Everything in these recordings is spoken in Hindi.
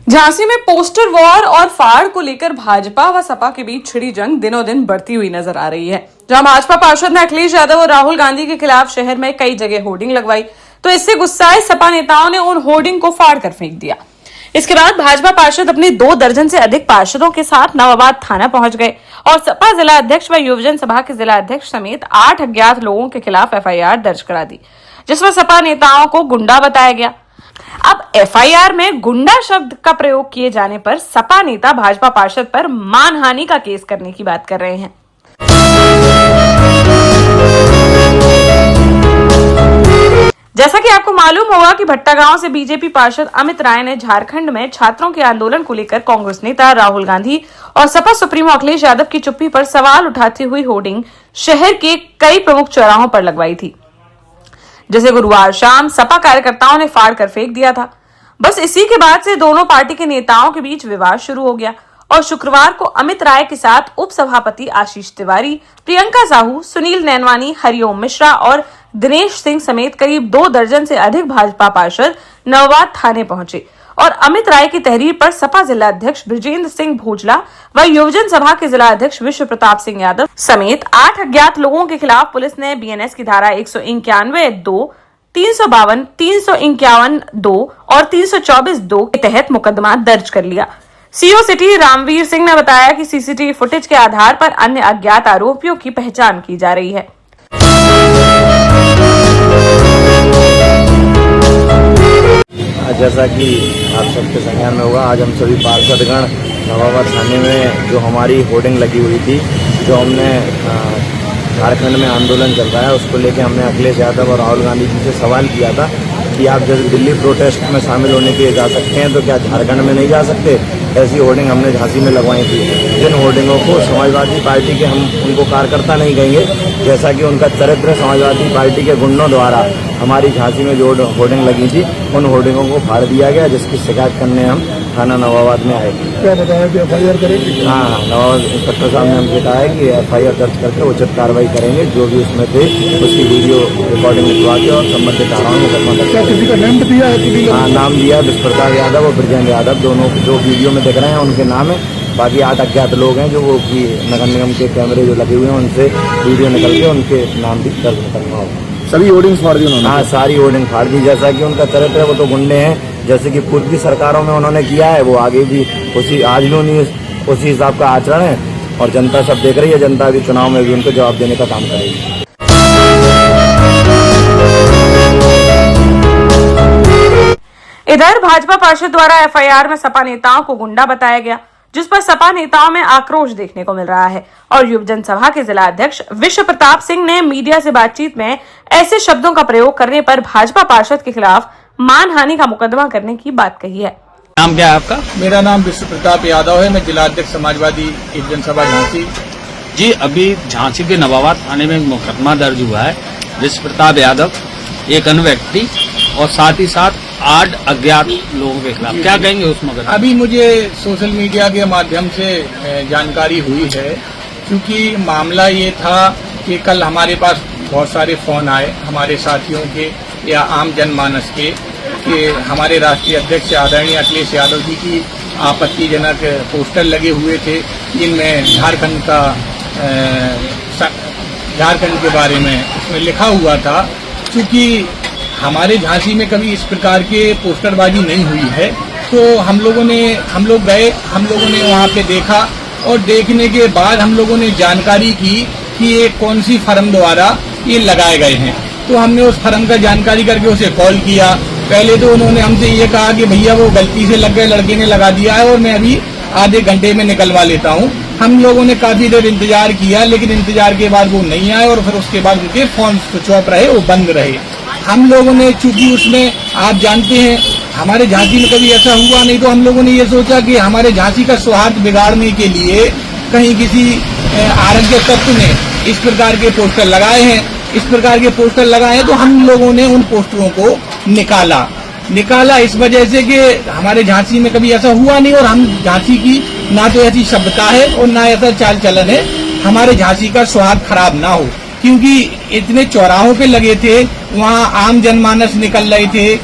झांसी में पोस्टर वॉर और फाड़ को लेकर भाजपा व सपा के बीच छिड़ी जंग दिनों दिन बढ़ती हुई नजर आ रही है। जहां भाजपा पार्षद ने अखिलेश यादव और राहुल गांधी के खिलाफ शहर में कई जगह होर्डिंग लगवाई, तो इससे गुस्साए सपा नेताओं ने उन होर्डिंग को फाड़ कर फेंक दिया। इसके बाद भाजपा पार्षद अपने 2 दर्जन से अधिक पार्षदों के साथ नवाबाद थाना पहुंच गए और सपा जिला अध्यक्ष व युवजन सभा के जिला अध्यक्ष समेत 8 अज्ञात लोगों के खिलाफ एफआईआर दर्ज करा दी, जिसमें सपा नेताओं को गुंडा बताया गया। अब एफआईआर में गुंडा शब्द का प्रयोग किए जाने पर सपा नेता भाजपा पार्षद पर मानहानि का केस करने की बात कर रहे हैं। जैसा कि आपको मालूम होगा कि भट्टा गांव से बीजेपी पार्षद अमित राय ने झारखंड में छात्रों के आंदोलन को लेकर कांग्रेस नेता राहुल गांधी और सपा सुप्रीमो अखिलेश यादव की चुप्पी पर सवाल उठाती हुई होर्डिंग शहर के कई प्रमुख चौराहों पर लगवाई थी, जिसे गुरुवार शाम सपा कार्यकर्ताओं ने फाड़ कर फेंक दिया था। बस इसी के बाद से दोनों पार्टी के नेताओं के बीच विवाद शुरू हो गया और शुक्रवार को अमित राय के साथ उप सभापति आशीष तिवारी, प्रियंका साहू, सुनील नैनवानी, हरिओम मिश्रा और दिनेश सिंह समेत करीब 2 दर्जन से अधिक भाजपा पार्षद नवाबाद थाने पहुंचे और अमित राय की तहरीर पर सपा जिला अध्यक्ष बृजेंद्र सिंह भोजला व युवजन सभा के जिला अध्यक्ष विश्व प्रताप सिंह यादव समेत 8 अज्ञात लोगों के खिलाफ पुलिस ने बीएनएस की धारा 191(2), 352, 351(2) और 324(2) के तहत मुकदमा दर्ज कर लिया। सीओ सिटी रामवीर सिंह ने बताया कि सीसीटीवी फुटेज के आधार पर अन्य अज्ञात आरोपियों की पहचान की जा रही है। जैसा कि आप सबके संज्ञान में होगा, आज हम सभी पार्षदगण नवाबाद थाने में जो हमारी होर्डिंग लगी हुई थी, जो हमने झारखंड में आंदोलन चल रहा है उसको लेके हमने अखिलेश यादव और राहुल गांधी जी से सवाल किया था कि आप जैसे दिल्ली प्रोटेस्ट में शामिल होने के लिए जा सकते हैं तो क्या झारखंड में नहीं जा सकते। ऐसी होर्डिंग हमने झांसी में लगवाई थी। जिन होर्डिंगों को समाजवादी पार्टी के, हम उनको कार्यकर्ता नहीं कहेंगे, जैसा कि उनका चरित्र समाजवादी पार्टी के गुंडों द्वारा हमारी झांसी में जो होर्डिंग लगी थी उन होर्डिंगों को फाड़ दिया गया, जिसकी शिकायत करने हम थाना नवाबाद में आए। क्या बताया कि एफआईआर करेंगे? हाँ, नवाबाद इंस्पेक्टर साहब ने हमसे कहा है कि एफआईआर दर्ज करके उचित कार्रवाई करेंगे। जो भी उसमें थे उसकी वीडियो रिकॉर्डिंग लिखवा के और संबंधित धाराओं में मुकदमा दर्ज। क्या किसी का नाम दिया है? हाँ, नाम दिया, विश्व प्रताप यादव और बृजेंद्र यादव, दोनों जो वीडियो में दिख रहे हैं उनके नाम है। बाकी 8 अज्ञात लोग हैं जो वो की नगर निगम के कैमरे जो लगे हुए हैं उनसे वीडियो निकल के उनके नाम भी दर्ज करना होगा। सभी होर्डिंग्स फाड़ दी उन्होंने? हाँ, सारी होर्डिंग फाड़ दी। जैसा कि उनका चरित्र है, वो तो गुंडे हैं, जैसे कि पूर्व की सरकारों में उन्होंने किया है, वो आगे भी आज भी उसी हिसाब का आचरण है और जनता सब देख रही है। जनता भी चुनाव में भी उनको जवाब देने का काम करेगी। इधर भाजपा पार्षद द्वारा एफआईआर में सपा नेताओं को गुंडा बताया गया, जिस पर सपा नेताओं में आक्रोश देखने को मिल रहा है और युवजन सभा के जिला अध्यक्ष विश्व प्रताप सिंह ने मीडिया से बातचीत में ऐसे शब्दों का प्रयोग करने पर भाजपा पार्षद के खिलाफ मानहानि का मुकदमा करने की बात कही है। नाम क्या है आपका? मेरा नाम विश्व प्रताप यादव है, मैं जिला अध्यक्ष समाजवादी युवजन सभा झांसी। जी, अभी झांसी के नवाबाद थाने में मुकदमा दर्ज हुआ है विश्व प्रताप यादव, एक अन्य व्यक्ति और साथ ही साथ 8 अज्ञात लोगों के खिलाफ। क्या कहेंगे उस मुकदमे? अभी मुझे सोशल मीडिया के माध्यम से जानकारी हुई है, क्योंकि मामला ये था कि कल हमारे पास बहुत सारे फोन आए हमारे साथियों के या आम जनमानस के कि हमारे राष्ट्रीय अध्यक्ष आदरणीय अखिलेश यादव जी की आपत्तिजनक पोस्टर लगे हुए थे, जिनमें झारखंड के बारे में इसमें लिखा हुआ था। क्योंकि हमारे झांसी में कभी इस प्रकार के पोस्टरबाजी नहीं हुई है, तो हम लोग गए, हम लोगों ने वहाँ पे देखा और देखने के बाद हम लोगों ने जानकारी की कि ये कौन सी फर्म द्वारा ये लगाए गए हैं। तो हमने उस फर्म का जानकारी करके उसे कॉल किया। पहले तो उन्होंने हमसे ये कहा कि भैया वो गलती से लग गए, लड़के ने लगा दिया है और मैं अभी आधे घंटे में निकलवा लेता हूँ। हम लोगों ने काफी देर इंतजार किया, लेकिन इंतजार के बाद वो नहीं आए और फिर उसके बाद उनके फोन स्विच ऑफ रहे, वो बंद रहे। हम लोगों ने, चूंकि उसमें आप जानते हैं हमारे झांसी में कभी ऐसा हुआ नहीं, तो हम लोगों ने ये सोचा कि हमारे झांसी का सौहार्द बिगाड़ने के लिए कहीं किसी आरक्षित तत्व ने इस प्रकार के पोस्टर लगाए हैं। इस प्रकार के पोस्टर लगाए हैं तो हम लोगों ने उन पोस्टरों को निकाला इस वजह से कि हमारे झांसी में कभी ऐसा हुआ नहीं और हम झांसी की ना तो ऐसी सभ्यता है और ना ऐसा चाल चलन है हमारे झांसी का स्वाद खराब ना हो। क्योंकि इतने चौराहों पे लगे थे, वहाँ आम जनमानस निकल रहे थे,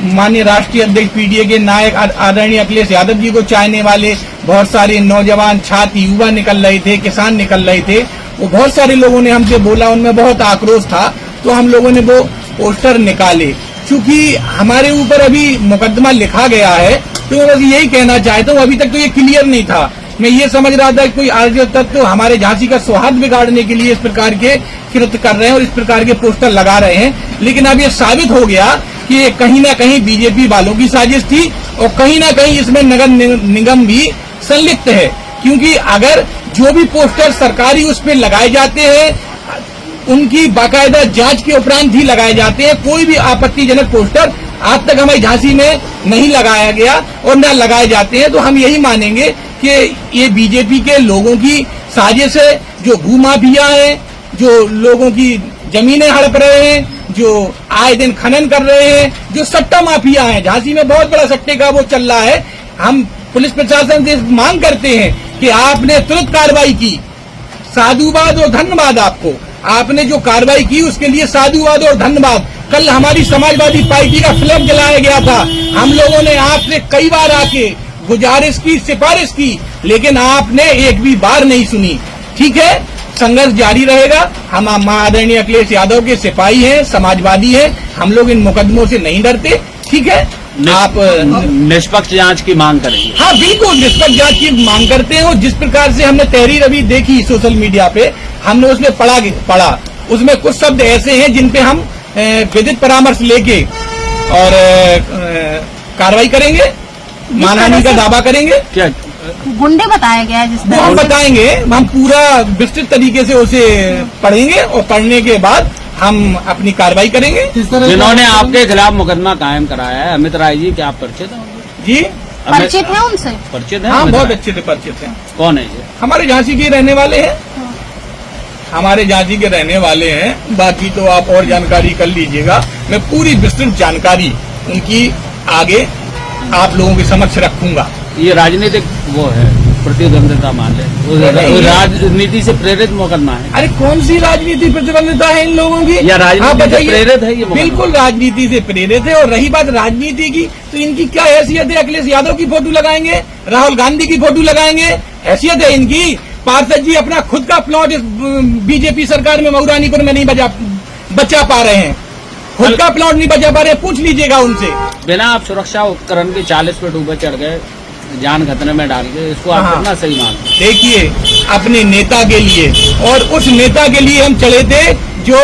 माननीय राष्ट्रीय अध्यक्ष पीडीए के नायक आदरणीय अखिलेश यादव जी को चाहने वाले बहुत सारे नौजवान छात्र युवा निकल रहे थे, किसान निकल रहे थे। वो बहुत सारे लोगों ने हमसे बोला, उनमें बहुत आक्रोश था, तो हम लोगों ने वो पोस्टर निकाले। चूंकि हमारे ऊपर अभी मुकदमा लिखा गया है, तो मैं बस यही कहना चाहता हूँ, अभी तक तो ये क्लियर नहीं था। मैं ये समझ रहा था कि कोई अराजक तत्व हमारे झांसी का सौहार्द बिगाड़ने के लिए इस प्रकार के कृत्य कर रहे हैं और इस प्रकार के पोस्टर लगा रहे हैं। लेकिन अब ये साबित हो गया कि ये कहीं ना कहीं बीजेपी वालों की साजिश थी और कहीं ना कहीं इसमें नगर निगम भी संलिप्त है। क्योंकि अगर जो भी पोस्टर सरकारी उस पर लगाए जाते हैं, उनकी बाकायदा जांच के उपरांत ही लगाए जाते हैं। कोई भी आपत्तिजनक पोस्टर आज तक हमारी झांसी में नहीं लगाया गया और न लगाए जाते हैं। तो हम यही मानेंगे कि ये बीजेपी के लोगों की साजिश है, जो भूमाफिया है, जो लोगों की जमीनें हड़प रहे हैं, जो आए दिन खनन कर रहे हैं, जो सट्टा माफिया है। झांसी में बहुत बड़ा सट्टे का वो चल रहा है। हम पुलिस प्रशासन से मांग करते हैं कि आपने तुरंत कार्रवाई की, साधुवाद और धन्यवाद आपको। आपने जो कार्रवाई की उसके लिए साधुवाद और धन्यवाद। कल हमारी समाजवादी पार्टी का फ्लैग जलाया गया था। हम लोगों ने आपसे कई बार आके गुजारिश की, सिफारिश की, लेकिन आपने एक भी बार नहीं सुनी। ठीक है, संघर्ष जारी रहेगा। हम आदरणीय अखिलेश यादव के सिपाही हैं, समाजवादी हैं। हम लोग इन मुकदमों से नहीं डरते। ठीक है, आप निष्पक्ष जांच की मांग करेंगे? हाँ, बिल्कुल निष्पक्ष जांच की मांग करते हैं। और जिस प्रकार से हमने तहरीर अभी देखी सोशल मीडिया पे, हमने उसमें पढ़ा, उसमें कुछ शब्द ऐसे हैं जिन पे हम विधिक परामर्श लेके और कार्रवाई करेंगे, मानहानि का दावा करेंगे। क्या गुंडे बताया गया है जिसमें? वो हम बताएंगे, हम पूरा विस्तृत तरीके से उसे पढ़ेंगे और पढ़ने के बाद हम अपनी कार्रवाई करेंगे। जिन्होंने आपके खिलाफ मुकदमा कायम कराया है, अमित राय जी, क्या आप परिचित हैं? जी, परिचित है उनसे? परिचित है? हाँ, अमित बहुत राय? अच्छे से परिचित हैं। कौन है ये? हमारे झांसी के रहने वाले हैं, हमारे झांसी के रहने वाले हैं। बाकी तो आप और जानकारी कर लीजिएगा। मैं पूरी विस्तृत जानकारी उनकी आगे आप लोगों के समक्ष रखूंगा। ये राजनीतिक वो है, प्रतिद्वंदिता मान ले, वो राजनीति से प्रेरित मुकदमा है। अरे कौन सी राजनीति प्रतिबद्धता है इन लोगों की? या राजनीति हाँ, से बताइए। प्रेरित है ये मुकदमा? बिल्कुल राजनीति से प्रेरित है। और रही बात राजनीति की, तो इनकी क्या हैसियत है? अखिलेश यादव की फोटो लगाएंगे, राहुल गांधी की फोटो लगाएंगे, हैसियत है इनकी? पार्षद जी अपना खुद का प्लॉट इस बीजेपी सरकार में मऊरानीपुर में नहीं बचा पा रहे हैं, खुद का प्लॉट नहीं बचा पा रहे हैं। पूछ लीजिएगा उनसे। बिना आप सुरक्षा उपकरण के 40 फीट ऊपर चढ़ गए, जान खतरे में डाल के, इसको आप हाँ। कितना सही मानते हैं? देखिए, अपने नेता के लिए, और उस नेता के लिए हम चले थे जो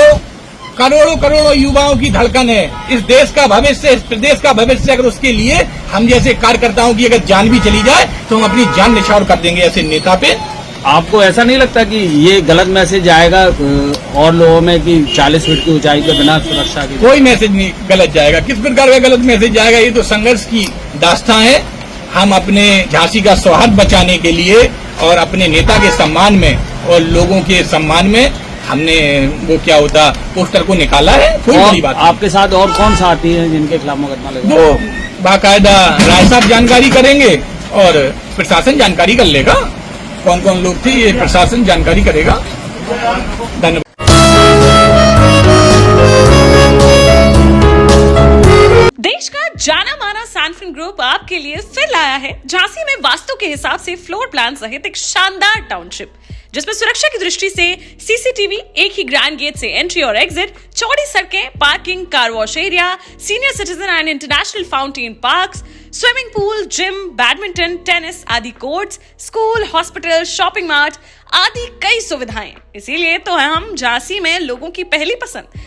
करोड़ों करोड़ों युवाओं की धड़कन है, इस देश का भविष्य, इस प्रदेश का भविष्य। अगर उसके लिए हम जैसे कार्यकर्ताओं की अगर जान भी चली जाए तो हम अपनी जान निछावर कर देंगे ऐसे नेता पे। आपको ऐसा नहीं लगता कि ये गलत मैसेज आएगा और लोगों में कि 40 फीट की ऊंचाई पे बिना सुरक्षा के? कोई मैसेज नहीं गलत जाएगा। किस प्रकार का गलत मैसेज जाएगा? ये तो संघर्ष की दास्तां है। हम अपने झांसी का सौहार्द बचाने के लिए और अपने नेता के सम्मान में और लोगों के सम्मान में हमने वो क्या होता पोस्टर को निकाला है। कोई बड़ी बात नहीं। आपके साथ और कौन साथी हैं जिनके खिलाफ मुकदमा लगा? वो बाकायदा राय साहब जानकारी करेंगे और प्रशासन जानकारी कर लेगा। कौन कौन लोग थे ये प्रशासन जानकारी करेगा। धन्यवाद। देश का जाना माना सैनफिन ग्रुप आपके लिए फिर लाया है झांसी में वास्तु के हिसाब से फ्लोर प्लान सहित एक शानदार टाउनशिप, जिसमें सुरक्षा की दृष्टि से सीसीटीवी, एक ही ग्रैंड गेट से एंट्री और एग्जिट, चौड़ी सड़कें, parking, car wash area, senior citizen and international fountain parks, swimming pool, gym, badminton, tennis आदि courts, school, hospital, shopping mart आदि कई सुविधाएं। इसीलिए तो हम झांसी में लोगों की पहली पसंद।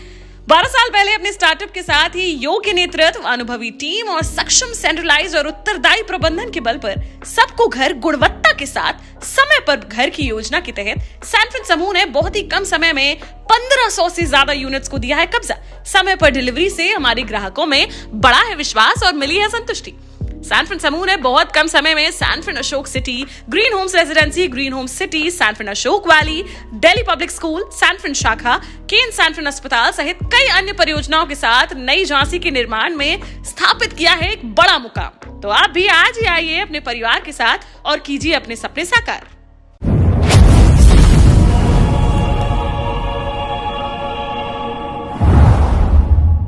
12 साल पहले अपने स्टार्टअप के साथ ही योग्य नेतृत्व, अनुभवी टीम और सक्षम सेंट्रलाइज और उत्तरदायी प्रबंधन के बल पर सबको घर गुणवत्ता के साथ समय पर घर की योजना के तहत सैनफिन समूह ने बहुत ही कम समय में 1500 से ज्यादा यूनिट्स को दिया है कब्जा। समय पर डिलीवरी से हमारे ग्राहकों में बड़ा है विश्वास और मिली है संतुष्टि। सैनफिन समूह ने बहुत कम समय में Sanfin Ashok city, green homes residency, green homes city, Sanfin Ashok valley, Delhi public school, Sanfin शाखा, केन सैनफिन अस्पताल सहित कई अन्य परियोजनाओं के साथ नई झांसी के निर्माण में स्थापित किया है एक बड़ा मुकाम। तो आप भी आज ही आइए अपने परिवार के साथ और कीजिए अपने सपने साकार।